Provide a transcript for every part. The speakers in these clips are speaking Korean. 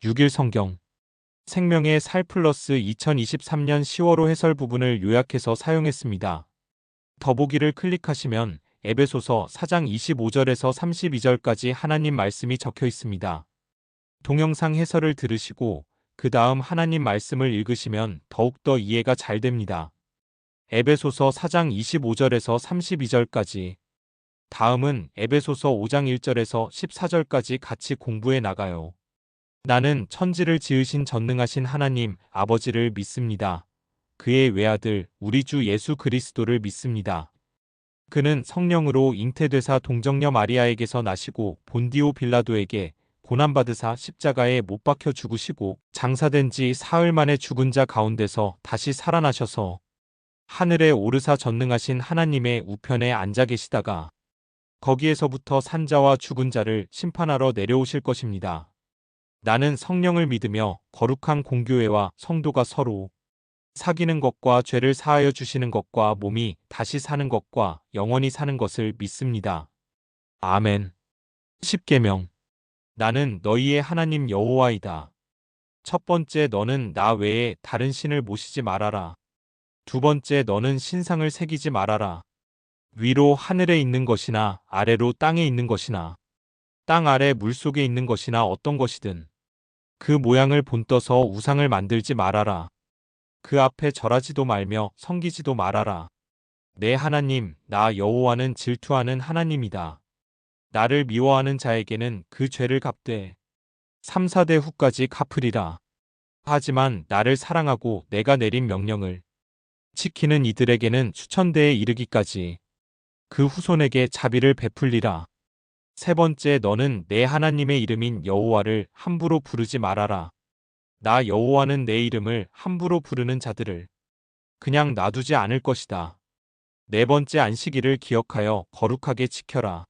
6일 성경 생명의 살 플러스 2023년 10월호 해설 부분을 요약해서 사용했습니다. 더보기를 클릭하시면 에베소서 4장 25절에서 32절까지 하나님 말씀이 적혀 있습니다. 동영상 해설을 들으시고 그 다음 하나님 말씀을 읽으시면 더욱더 이해가 잘 됩니다. 에베소서 4장 25절에서 32절까지 다음은 에베소서 5장 1절에서 14절까지 같이 공부해 나가요. 나는 천지를 지으신 전능하신 하나님 아버지를 믿습니다. 그의 외아들 우리 주 예수 그리스도를 믿습니다. 그는 성령으로 잉태되사 동정녀 마리아에게서 나시고 본디오 빌라도에게 고난받으사 십자가에 못 박혀 죽으시고 장사된 지 사흘 만에 죽은 자 가운데서 다시 살아나셔서 하늘에 오르사 전능하신 하나님의 우편에 앉아 계시다가 거기에서부터 산자와 죽은 자를 심판하러 내려오실 것입니다. 나는 성령을 믿으며 거룩한 공교회와 성도가 서로 사귀는 것과 죄를 사하여 주시는 것과 몸이 다시 사는 것과 영원히 사는 것을 믿습니다. 아멘. 10계명 나는 너희의 하나님 여호와이다. 첫 번째 너는 나 외에 다른 신을 모시지 말아라. 두 번째 너는 신상을 새기지 말아라. 위로 하늘에 있는 것이나 아래로 땅에 있는 것이나 땅 아래 물속에 있는 것이나 어떤 것이든 그 모양을 본떠서 우상을 만들지 말아라. 그 앞에 절하지도 말며 섬기지도 말아라. 내 하나님 나 여호와는 질투하는 하나님이다. 나를 미워하는 자에게는 그 죄를 갚되 3, 4대 후까지 갚으리라. 하지만 나를 사랑하고 내가 내린 명령을 지키는 이들에게는 수천대에 이르기까지 그 후손에게 자비를 베풀리라. 세 번째 너는 내 하나님의 이름인 여호와를 함부로 부르지 말아라. 나 여호와는 내 이름을 함부로 부르는 자들을 그냥 놔두지 않을 것이다. 네 번째 안식일을 기억하여 거룩하게 지켜라.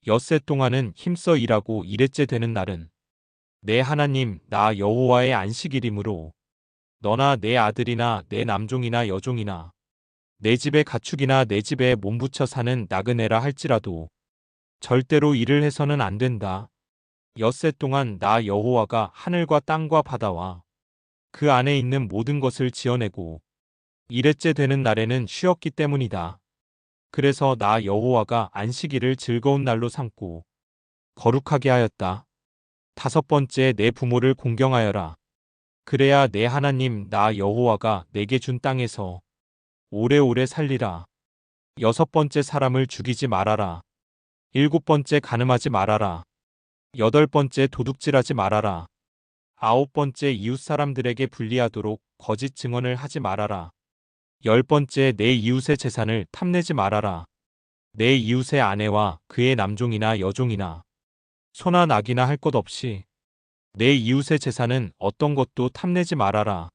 엿새 동안은 힘써 일하고 일회째 되는 날은 내 하나님 나 여호와의 안식일이므로 너나 내 아들이나 내 남종이나 여종이나 내 집의 가축이나 내 집에 몸붙여 사는 나그네라 할지라도 절대로 일을 해서는 안 된다. 엿새 동안 나 여호와가 하늘과 땅과 바다와 그 안에 있는 모든 것을 지어내고 일회째 되는 날에는 쉬었기 때문이다. 그래서 나 여호와가 안식일을 즐거운 날로 삼고 거룩하게 하였다. 다섯 번째 내 부모를 공경하여라. 그래야 내 하나님 나 여호와가 내게 준 땅에서 오래오래 살리라. 여섯 번째 사람을 죽이지 말아라. 일곱 번째 간음하지 말아라. 여덟 번째 도둑질하지 말아라. 아홉 번째 이웃 사람들에게 불리하도록 거짓 증언을 하지 말아라. 열 번째 내 이웃의 재산을 탐내지 말아라. 내 이웃의 아내와 그의 남종이나 여종이나 소나 낙이나 할 것 없이 내 이웃의 재산은 어떤 것도 탐내지 말아라.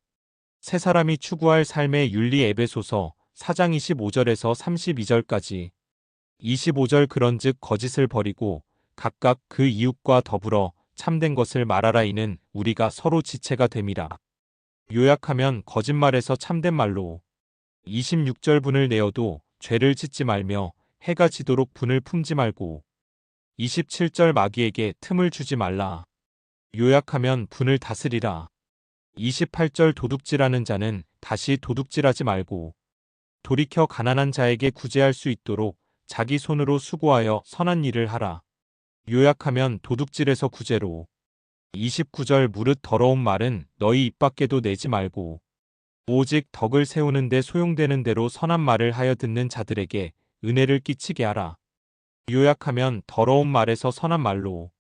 세 사람이 추구할 삶의 윤리 에베소서 4장 25절에서 32절까지 25절 그런즉 거짓을 버리고 각각 그 이웃과 더불어 참된 것을 말하라. 이는 우리가 서로 지체가 됨이라. 요약하면 거짓말에서 참된 말로 26절 분을 내어도 죄를 짓지 말며 해가 지도록 분을 품지 말고 27절 마귀에게 틈을 주지 말라. 요약하면 분을 다스리라. 28절 도둑질하는 자는 다시 도둑질하지 말고 돌이켜 가난한 자에게 구제할 수 있도록 자기 손으로 수고하여 선한 일을 하라. 요약하면 도둑질에서 구제로. 29절 무릇 더러운 말은 너희 입 밖에도 내지 말고 오직 덕을 세우는 데 소용되는 대로 선한 말을 하여 듣는 자들에게 은혜를 끼치게 하라. 요약하면 더러운 말에서 선한 말로.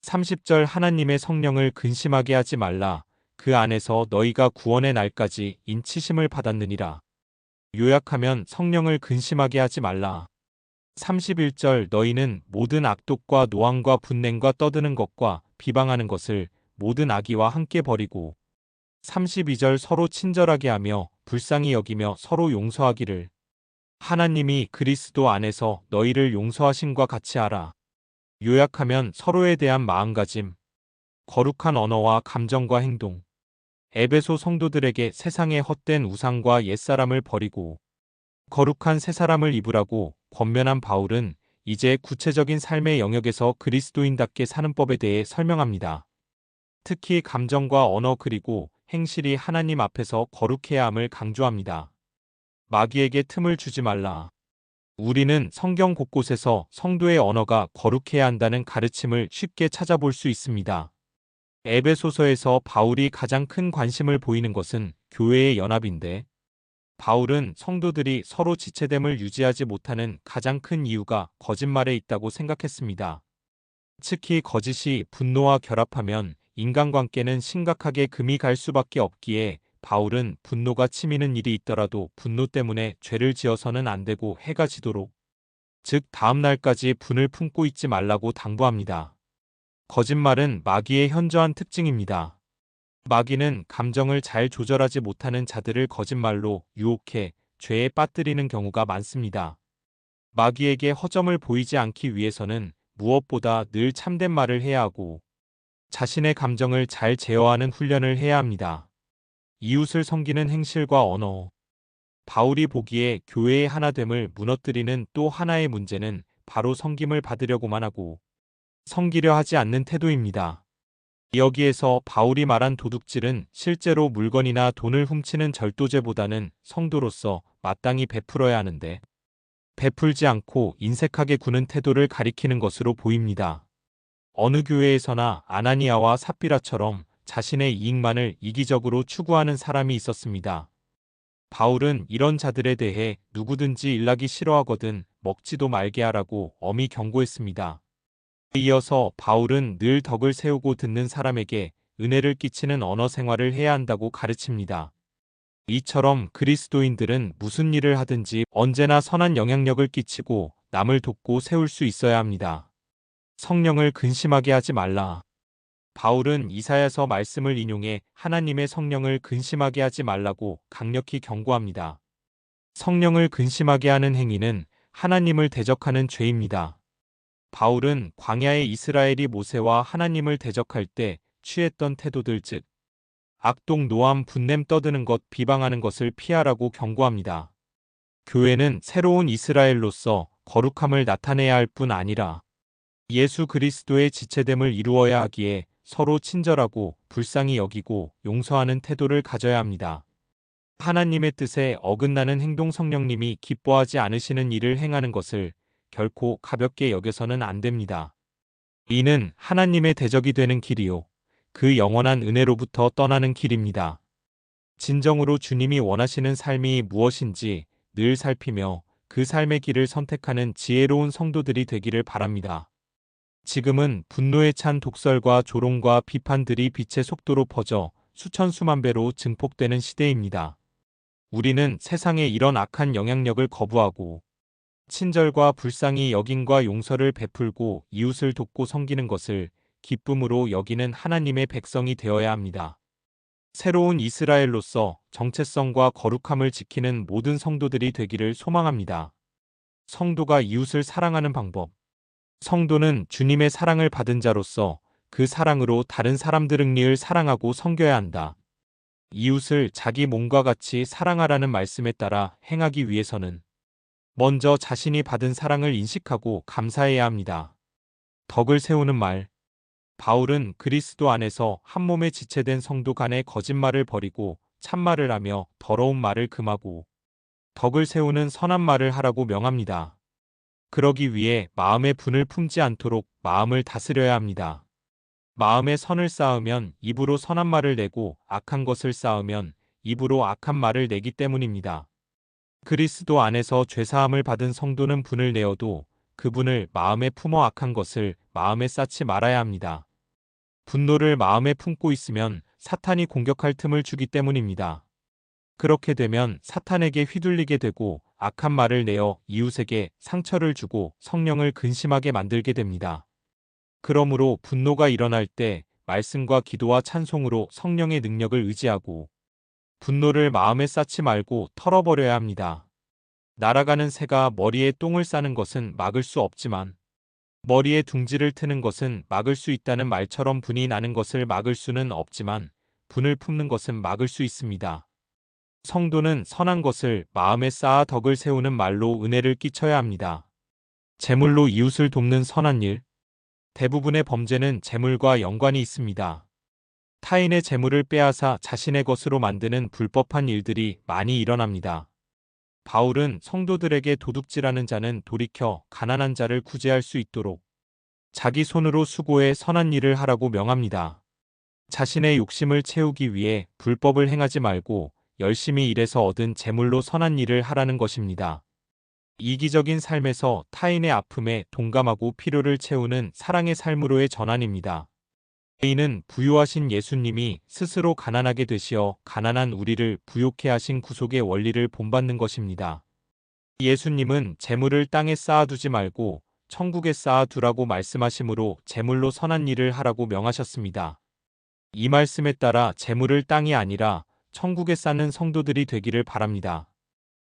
30절 하나님의 성령을 근심하게 하지 말라. 그 안에서 너희가 구원의 날까지 인치심을 받았느니라. 요약하면 성령을 근심하게 하지 말라. 31절 너희는 모든 악독과 노함과 분냉과 떠드는 것과 비방하는 것을 모든 악의와 함께 버리고 32절 서로 친절하게 하며 불쌍히 여기며 서로 용서하기를 하나님이 그리스도 안에서 너희를 용서하심과 같이 하라. 요약하면 서로에 대한 마음가짐, 거룩한 언어와 감정과 행동. 에베소 성도들에게 세상의 헛된 우상과 옛사람을 버리고 거룩한 새 사람을 입으라고 권면한 바울은 이제 구체적인 삶의 영역에서 그리스도인답게 사는 법에 대해 설명합니다. 특히 감정과 언어 그리고 행실이 하나님 앞에서 거룩해야 함을 강조합니다. 마귀에게 틈을 주지 말라. 우리는 성경 곳곳에서 성도의 언어가 거룩해야 한다는 가르침을 쉽게 찾아볼 수 있습니다. 에베소서에서 바울이 가장 큰 관심을 보이는 것은 교회의 연합인데, 바울은 성도들이 서로 지체됨을 유지하지 못하는 가장 큰 이유가 거짓말에 있다고 생각했습니다. 특히 거짓이 분노와 결합하면 인간관계는 심각하게 금이 갈 수밖에 없기에 바울은 분노가 치미는 일이 있더라도 분노 때문에 죄를 지어서는 안 되고 해가 지도록, 즉 다음 날까지 분을 품고 있지 말라고 당부합니다. 거짓말은 마귀의 현저한 특징입니다. 마귀는 감정을 잘 조절하지 못하는 자들을 거짓말로 유혹해 죄에 빠뜨리는 경우가 많습니다. 마귀에게 허점을 보이지 않기 위해서는 무엇보다 늘 참된 말을 해야 하고 자신의 감정을 잘 제어하는 훈련을 해야 합니다. 이웃을 섬기는 행실과 언어. 바울이 보기에 교회의 하나됨을 무너뜨리는 또 하나의 문제는 바로 섬김을 받으려고만 하고 섬기려 하지 않는 태도입니다. 여기에서 바울이 말한 도둑질은 실제로 물건이나 돈을 훔치는 절도죄보다는 성도로서 마땅히 베풀어야 하는데 베풀지 않고 인색하게 구는 태도를 가리키는 것으로 보입니다. 어느 교회에서나 아나니아와 삽비라처럼 자신의 이익만을 이기적으로 추구하는 사람이 있었습니다. 바울은 이런 자들에 대해 누구든지 일하기 싫어하거든 먹지도 말게 하라고 엄히 경고했습니다. 이어서 바울은 늘 덕을 세우고 듣는 사람에게 은혜를 끼치는 언어 생활을 해야 한다고 가르칩니다. 이처럼 그리스도인들은 무슨 일을 하든지 언제나 선한 영향력을 끼치고 남을 돕고 세울 수 있어야 합니다. 성령을 근심하게 하지 말라. 바울은 이사야서 말씀을 인용해 하나님의 성령을 근심하게 하지 말라고 강력히 경고합니다. 성령을 근심하게 하는 행위는 하나님을 대적하는 죄입니다. 바울은 광야의 이스라엘이 모세와 하나님을 대적할 때 취했던 태도들 즉 악독 노함 분냄 떠드는 것 비방하는 것을 피하라고 경고합니다. 교회는 새로운 이스라엘로서 거룩함을 나타내야 할 뿐 아니라 예수 그리스도의 지체됨을 이루어야 하기에 서로 친절하고 불쌍히 여기고 용서하는 태도를 가져야 합니다. 하나님의 뜻에 어긋나는 행동 성령님이 기뻐하지 않으시는 일을 행하는 것을 결코 가볍게 여겨서는 안 됩니다. 이는 하나님의 대적이 되는 길이요. 그 영원한 은혜로부터 떠나는 길입니다. 진정으로 주님이 원하시는 삶이 무엇인지 늘 살피며 그 삶의 길을 선택하는 지혜로운 성도들이 되기를 바랍니다. 지금은 분노에 찬 독설과 조롱과 비판들이 빛의 속도로 퍼져 수천 수만 배로 증폭되는 시대입니다. 우리는 세상의 이런 악한 영향력을 거부하고 친절과 불쌍히 여김과 용서를 베풀고 이웃을 돕고 섬기는 것을 기쁨으로 여기는 하나님의 백성이 되어야 합니다. 새로운 이스라엘로서 정체성과 거룩함을 지키는 모든 성도들이 되기를 소망합니다. 성도가 이웃을 사랑하는 방법. 성도는 주님의 사랑을 받은 자로서 그 사랑으로 다른 사람들 응리을 사랑하고 섬겨야 한다. 이웃을 자기 몸과 같이 사랑하라는 말씀에 따라 행하기 위해서는 먼저 자신이 받은 사랑을 인식하고 감사해야 합니다. 덕을 세우는 말. 바울은 그리스도 안에서 한 몸에 지체된 성도 간의 거짓말을 버리고 참말을 하며 더러운 말을 금하고 덕을 세우는 선한 말을 하라고 명합니다. 그러기 위해 마음의 분을 품지 않도록 마음을 다스려야 합니다. 마음에 선을 쌓으면 입으로 선한 말을 내고 악한 것을 쌓으면 입으로 악한 말을 내기 때문입니다. 그리스도 안에서 죄사함을 받은 성도는 분을 내어도 그 분을 마음에 품어 악한 것을 마음에 쌓지 말아야 합니다. 분노를 마음에 품고 있으면 사탄이 공격할 틈을 주기 때문입니다. 그렇게 되면 사탄에게 휘둘리게 되고 악한 말을 내어 이웃에게 상처를 주고 성령을 근심하게 만들게 됩니다. 그러므로 분노가 일어날 때 말씀과 기도와 찬송으로 성령의 능력을 의지하고 분노를 마음에 쌓지 말고 털어버려야 합니다. 날아가는 새가 머리에 똥을 싸는 것은 막을 수 없지만 머리에 둥지를 트는 것은 막을 수 있다는 말처럼 분이 나는 것을 막을 수는 없지만 분을 품는 것은 막을 수 있습니다. 성도는 선한 것을 마음에 쌓아 덕을 세우는 말로 은혜를 끼쳐야 합니다. 재물로 이웃을 돕는 선한 일. 대부분의 범죄는 재물과 연관이 있습니다. 타인의 재물을 빼앗아 자신의 것으로 만드는 불법한 일들이 많이 일어납니다. 바울은 성도들에게 도둑질하는 자는 돌이켜 가난한 자를 구제할 수 있도록 자기 손으로 수고해 선한 일을 하라고 명합니다. 자신의 욕심을 채우기 위해 불법을 행하지 말고 열심히 일해서 얻은 재물로 선한 일을 하라는 것입니다. 이기적인 삶에서 타인의 아픔에 동감하고 필요를 채우는 사랑의 삶으로의 전환입니다. 이는 부유하신 예수님이 스스로 가난하게 되시어 가난한 우리를 부욕해 하신 구속의 원리를 본받는 것입니다. 예수님은 재물을 땅에 쌓아두지 말고 천국에 쌓아두라고 말씀하시므로 재물로 선한 일을 하라고 명하셨습니다. 이 말씀에 따라 재물을 땅이 아니라 천국에 쌓는 성도들이 되기를 바랍니다.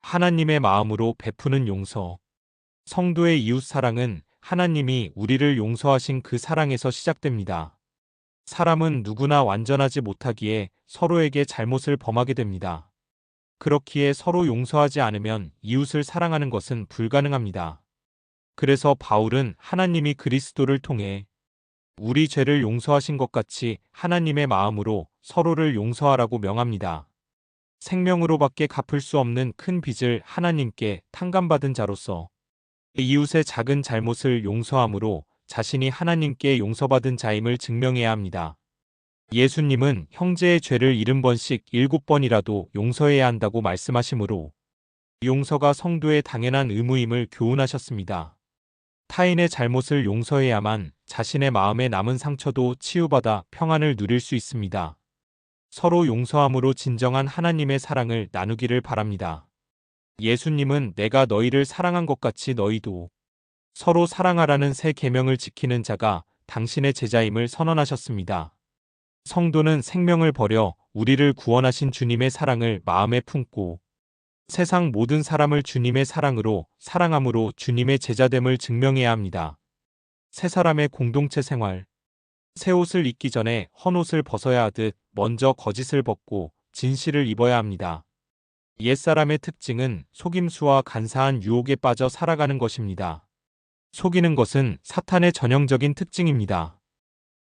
하나님의 마음으로 베푸는 용서. 성도의 이웃 사랑은 하나님이 우리를 용서하신 그 사랑에서 시작됩니다. 사람은 누구나 완전하지 못하기에 서로에게 잘못을 범하게 됩니다. 그렇기에 서로 용서하지 않으면 이웃을 사랑하는 것은 불가능합니다. 그래서 바울은 하나님이 그리스도를 통해 우리 죄를 용서하신 것 같이 하나님의 마음으로 서로를 용서하라고 명합니다. 생명으로밖에 갚을 수 없는 큰 빚을 하나님께 탕감받은 자로서 이웃의 작은 잘못을 용서함으로 자신이 하나님께 용서받은 자임을 증명해야 합니다. 예수님은 형제의 죄를 70번씩 7번이라도 용서해야 한다고 말씀하시므로 용서가 성도의 당연한 의무임을 교훈하셨습니다. 타인의 잘못을 용서해야만 자신의 마음에 남은 상처도 치유받아 평안을 누릴 수 있습니다. 서로 용서함으로 진정한 하나님의 사랑을 나누기를 바랍니다. 예수님은 내가 너희를 사랑한 것 같이 너희도 서로 사랑하라는 새 계명을 지키는 자가 당신의 제자임을 선언하셨습니다. 성도는 생명을 버려 우리를 구원하신 주님의 사랑을 마음에 품고 세상 모든 사람을 주님의 사랑으로 사랑함으로 주님의 제자됨을 증명해야 합니다. 세 사람의 공동체 생활. 새 옷을 입기 전에 헌 옷을 벗어야 하듯 먼저 거짓을 벗고 진실을 입어야 합니다. 옛사람의 특징은 속임수와 간사한 유혹에 빠져 살아가는 것입니다. 속이는 것은 사탄의 전형적인 특징입니다.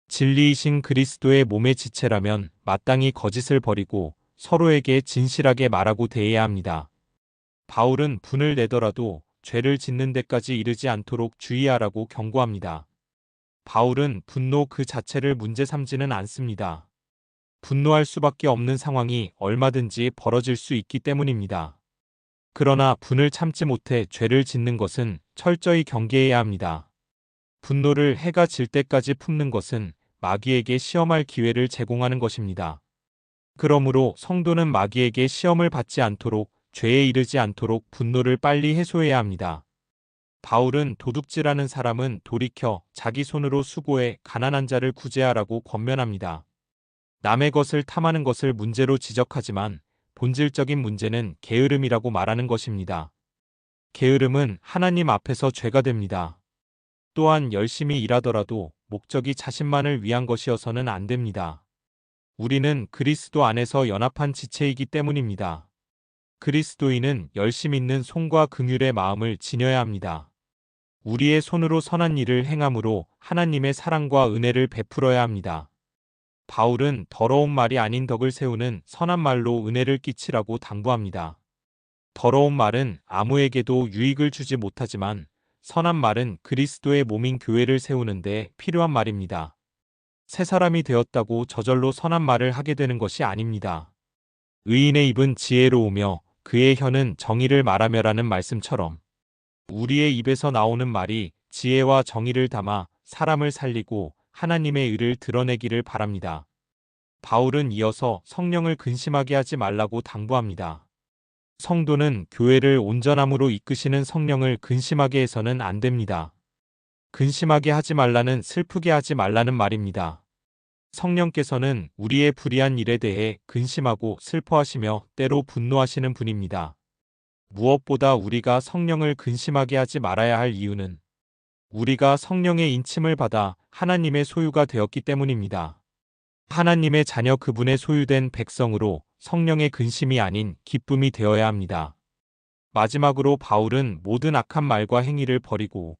진리이신 그리스도의 몸의 지체라면 마땅히 거짓을 버리고 서로에게 진실하게 말하고 대해야 합니다. 바울은 분을 내더라도 죄를 짓는 데까지 이르지 않도록 주의하라고 경고합니다. 바울은 분노 그 자체를 문제 삼지는 않습니다. 분노할 수밖에 없는 상황이 얼마든지 벌어질 수 있기 때문입니다. 그러나 분을 참지 못해 죄를 짓는 것은 철저히 경계해야 합니다. 분노를 해가 질 때까지 품는 것은 마귀에게 시험할 기회를 제공하는 것입니다. 그러므로 성도는 마귀에게 시험을 받지 않도록 죄에 이르지 않도록 분노를 빨리 해소해야 합니다. 바울은 도둑질하는 사람은 돌이켜 자기 손으로 수고해 가난한 자를 구제하라고 권면합니다. 남의 것을 탐하는 것을 문제로 지적하지만 본질적인 문제는 게으름이라고 말하는 것입니다. 게으름은 하나님 앞에서 죄가 됩니다. 또한 열심히 일하더라도 목적이 자신만을 위한 것이어서는 안 됩니다. 우리는 그리스도 안에서 연합한 지체이기 때문입니다. 그리스도인은 열심 있는 손과 긍휼의 마음을 지녀야 합니다. 우리의 손으로 선한 일을 행함으로 하나님의 사랑과 은혜를 베풀어야 합니다. 바울은 더러운 말이 아닌 덕을 세우는 선한 말로 은혜를 끼치라고 당부합니다. 더러운 말은 아무에게도 유익을 주지 못하지만 선한 말은 그리스도의 몸인 교회를 세우는데 필요한 말입니다. 새 사람이 되었다고 저절로 선한 말을 하게 되는 것이 아닙니다. 의인의 입은 지혜로우며 그의 혀는 정의를 말하며라는 말씀처럼 우리의 입에서 나오는 말이 지혜와 정의를 담아 사람을 살리고 하나님의 의를 드러내기를 바랍니다. 바울은 이어서 성령을 근심하게 하지 말라고 당부합니다. 성도는 교회를 온전함으로 이끄시는 성령을 근심하게 해서는 안 됩니다. 근심하게 하지 말라는 슬프게 하지 말라는 말입니다. 성령께서는 우리의 불의한 일에 대해 근심하고 슬퍼하시며 때로 분노하시는 분입니다. 무엇보다 우리가 성령을 근심하게 하지 말아야 할 이유는 우리가 성령의 인침을 받아 하나님의 소유가 되었기 때문입니다. 하나님의 자녀 그분의 소유된 백성으로 성령의 근심이 아닌 기쁨이 되어야 합니다. 마지막으로 바울은 모든 악한 말과 행위를 버리고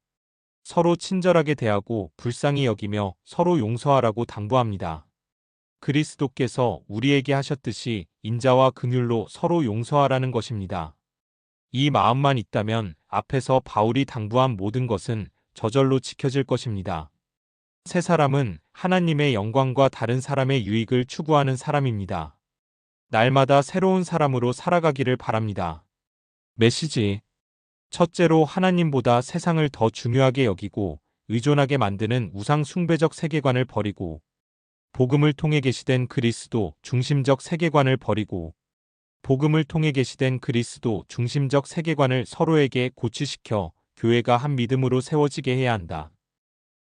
서로 친절하게 대하고 불쌍히 여기며 서로 용서하라고 당부합니다. 그리스도께서 우리에게 하셨듯이 인자와 긍휼로 서로 용서하라는 것입니다. 이 마음만 있다면 앞에서 바울이 당부한 모든 것은 저절로 지켜질 것입니다. 새 사람은 하나님의 영광과 다른 사람의 유익을 추구하는 사람입니다. 날마다 새로운 사람으로 살아가기를 바랍니다. 메시지. 첫째로 하나님보다 세상을 더 중요하게 여기고 의존하게 만드는 우상 숭배적 세계관을 버리고 복음을 통해 계시된 그리스도 중심적 세계관을 버리고 복음을 통해 계시된 그리스도 중심적 세계관을 서로에게 고취시켜 교회가 한 믿음으로 세워지게 해야 한다.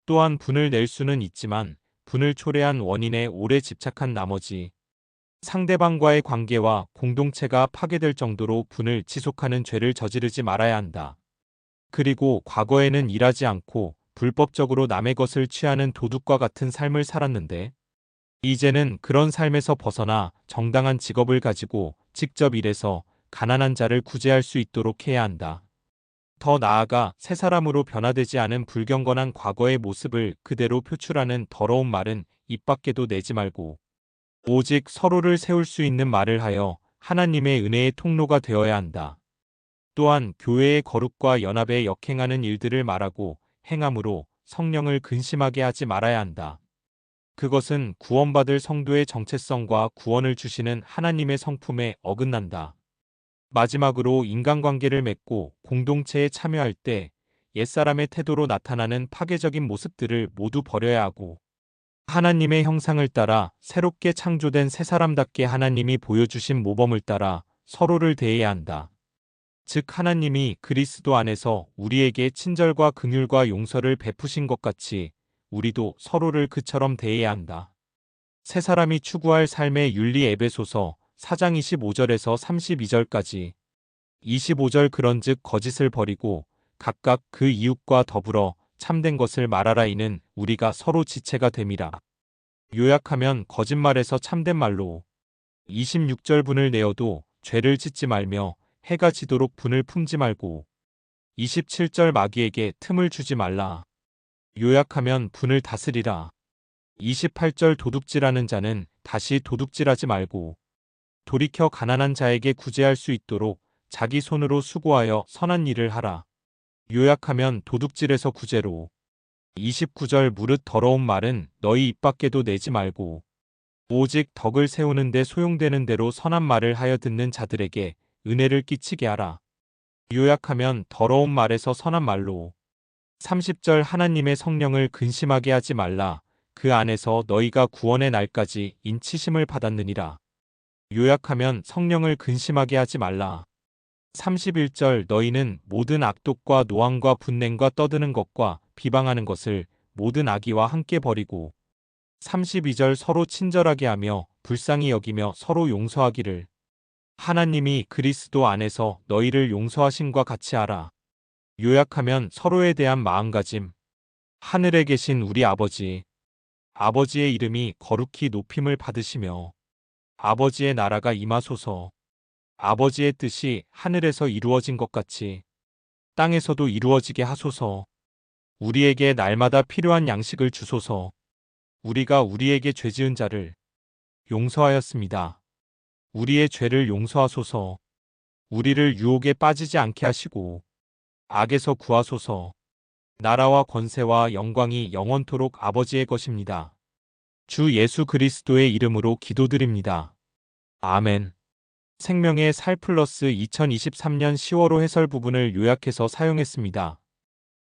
또한 분을 낼 수는 있지만 분을 초래한 원인에 오래 집착한 나머지 상대방과의 관계와 공동체가 파괴될 정도로 분을 지속하는 죄를 저지르지 말아야 한다. 그리고 과거에는 일하지 않고 불법적으로 남의 것을 취하는 도둑과 같은 삶을 살았는데 이제는 그런 삶에서 벗어나 정당한 직업을 가지고 직접 일해서 가난한 자를 구제할 수 있도록 해야 한다. 더 나아가 새 사람으로 변화되지 않은 불경건한 과거의 모습을 그대로 표출하는 더러운 말은 입 밖에도 내지 말고 오직 서로를 세울 수 있는 말을 하여 하나님의 은혜의 통로가 되어야 한다. 또한 교회의 거룩과 연합에 역행하는 일들을 말하고 행함으로 성령을 근심하게 하지 말아야 한다. 그것은 구원받을 성도의 정체성과 구원을 주시는 하나님의 성품에 어긋난다. 마지막으로 인간관계를 맺고 공동체에 참여할 때 옛사람의 태도로 나타나는 파괴적인 모습들을 모두 버려야 하고 하나님의 형상을 따라 새롭게 창조된 새 사람답게 하나님이 보여주신 모범을 따라 서로를 대해야 한다. 즉 하나님이 그리스도 안에서 우리에게 친절과 긍휼과 용서를 베푸신 것 같이 우리도 서로를 그처럼 대해야 한다. 새 사람이 추구할 삶의 윤리 에베소서 4장 25절에서 32절까지 25절 그런즉 거짓을 버리고 각각 그 이웃과 더불어 참된 것을 말하라 이는 우리가 서로 지체가 됨이라. 요약하면 거짓말에서 참된 말로 26절 분을 내어도 죄를 짓지 말며 해가 지도록 분을 품지 말고 27절 마귀에게 틈을 주지 말라. 요약하면 분을 다스리라. 28절 도둑질하는 자는 다시 도둑질하지 말고 돌이켜 가난한 자에게 구제할 수 있도록 자기 손으로 수고하여 선한 일을 하라. 요약하면 도둑질에서 구제로. 29절 무릇 더러운 말은 너희 입 밖에도 내지 말고 오직 덕을 세우는 데 소용되는 대로 선한 말을 하여 듣는 자들에게 은혜를 끼치게 하라. 요약하면 더러운 말에서 선한 말로. 30절 하나님의 성령을 근심하게 하지 말라. 그 안에서 너희가 구원의 날까지 인치심을 받았느니라. 요약하면 성령을 근심하게 하지 말라. 31절 너희는 모든 악독과 노함과 분냉과 떠드는 것과 비방하는 것을 모든 악의와 함께 버리고 32절 서로 친절하게 하며 불쌍히 여기며 서로 용서하기를 하나님이 그리스도 안에서 너희를 용서하심과 같이 하라. 요약하면 서로에 대한 마음가짐. 하늘에 계신 우리 아버지. 아버지의 이름이 거룩히 높임을 받으시며 아버지의 나라가 임하소서. 아버지의 뜻이 하늘에서 이루어진 것 같이 땅에서도 이루어지게 하소서. 우리에게 날마다 필요한 양식을 주소서. 우리가 우리에게 죄지은 자를 용서하였습니다. 우리의 죄를 용서하소서. 우리를 유혹에 빠지지 않게 하시고 악에서 구하소서. 나라와 권세와 영광이 영원토록 아버지의 것입니다. 주 예수 그리스도의 이름으로 기도드립니다. 아멘. 생명의 살 플러스 2023년 10월호 해설 부분을 요약해서 사용했습니다.